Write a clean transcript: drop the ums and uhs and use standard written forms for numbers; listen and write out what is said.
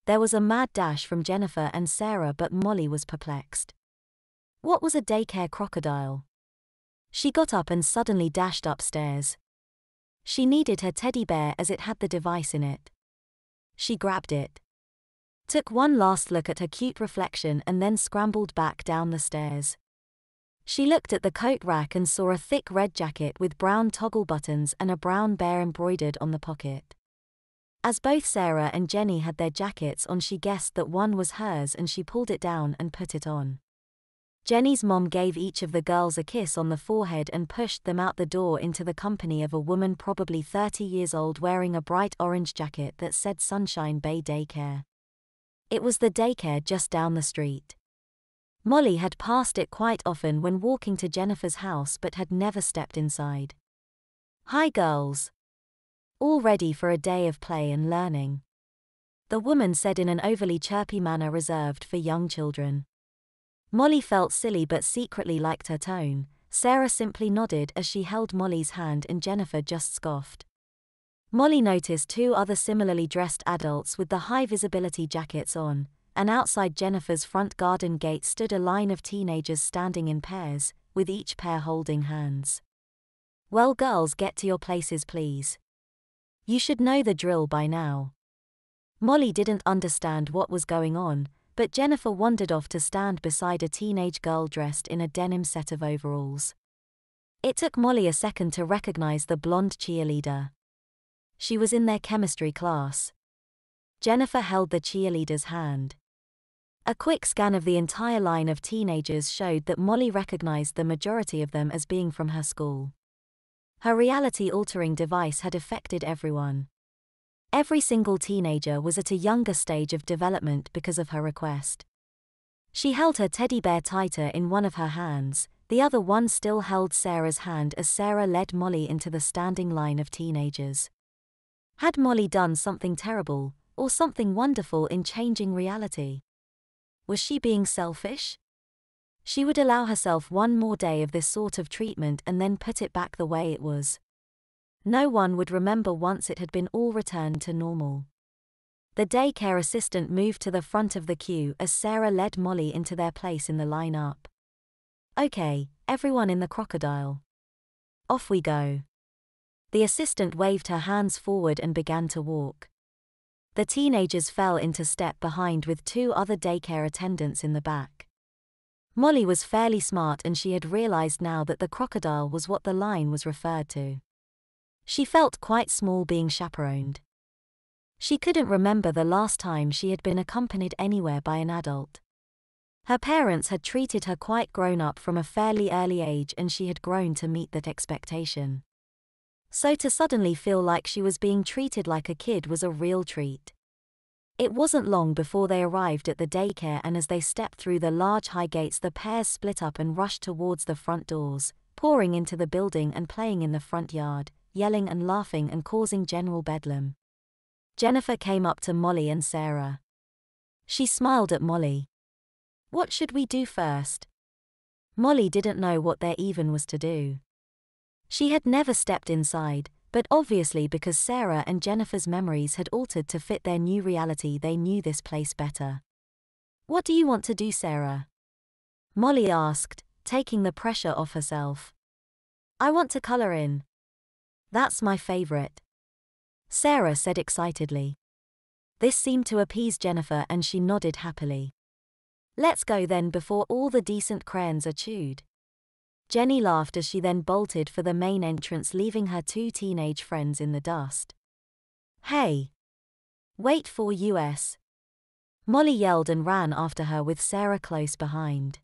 There was a mad dash from Jennifer and Sarah, but Molly was perplexed. What was a daycare crocodile? She got up and suddenly dashed upstairs. She needed her teddy bear as it had the device in it. She grabbed it, took one last look at her cute reflection, and then scrambled back down the stairs. She looked at the coat rack and saw a thick red jacket with brown toggle buttons and a brown bear embroidered on the pocket. As both Sarah and Jenny had their jackets on, she guessed that one was hers, and she pulled it down and put it on. Jenny's mom gave each of the girls a kiss on the forehead and pushed them out the door into the company of a woman probably 30 years old wearing a bright orange jacket that said Sunshine Bay Daycare. It was the daycare just down the street. Molly had passed it quite often when walking to Jennifer's house, but had never stepped inside. "Hi girls. All ready for a day of play and learning?" the woman said in an overly chirpy manner reserved for young children. Molly felt silly but secretly liked her tone. Sarah simply nodded as she held Molly's hand, and Jennifer just scoffed. Molly noticed two other similarly dressed adults with the high-visibility jackets on, and outside Jennifer's front garden gate stood a line of teenagers standing in pairs, with each pair holding hands. "Well girls, get to your places please. You should know the drill by now." Molly didn't understand what was going on, but Jennifer wandered off to stand beside a teenage girl dressed in a denim set of overalls. It took Molly a second to recognize the blonde cheerleader. She was in their chemistry class. Jennifer held the cheerleader's hand. A quick scan of the entire line of teenagers showed that Molly recognized the majority of them as being from her school. Her reality-altering device had affected everyone. Every single teenager was at a younger stage of development because of her request. She held her teddy bear tighter in one of her hands, the other one still held Sarah's hand as Sarah led Molly into the standing line of teenagers. Had Molly done something terrible, or something wonderful in changing reality? Was she being selfish? She would allow herself one more day of this sort of treatment and then put it back the way it was. No one would remember once it had been all returned to normal. The daycare assistant moved to the front of the queue as Sarah led Molly into their place in the line-up. "Okay, everyone in the crocodile. Off we go." The assistant waved her hands forward and began to walk. The teenagers fell into step behind with two other daycare attendants in the back. Molly was fairly smart and she had realized now that the crocodile was what the line was referred to. She felt quite small being chaperoned. She couldn't remember the last time she had been accompanied anywhere by an adult. Her parents had treated her quite grown up from a fairly early age, and she had grown to meet that expectation. So to suddenly feel like she was being treated like a kid was a real treat. It wasn't long before they arrived at the daycare, and as they stepped through the large high gates, the pairs split up and rushed towards the front doors, pouring into the building and playing in the front yard, yelling and laughing and causing general bedlam. Jennifer came up to Molly and Sarah. She smiled at Molly. "What should we do first?" Molly didn't know what there even was to do. She had never stepped inside, but obviously because Sarah and Jennifer's memories had altered to fit their new reality, they knew this place better. "What do you want to do, Sarah?" Molly asked, taking the pressure off herself. "I want to color in. That's my favorite," Sarah said excitedly. This seemed to appease Jennifer and she nodded happily. "Let's go then before all the decent crayons are chewed." Jenny laughed as she then bolted for the main entrance, leaving her two teenage friends in the dust. "Hey! Wait for us!" Molly yelled and ran after her with Sarah close behind.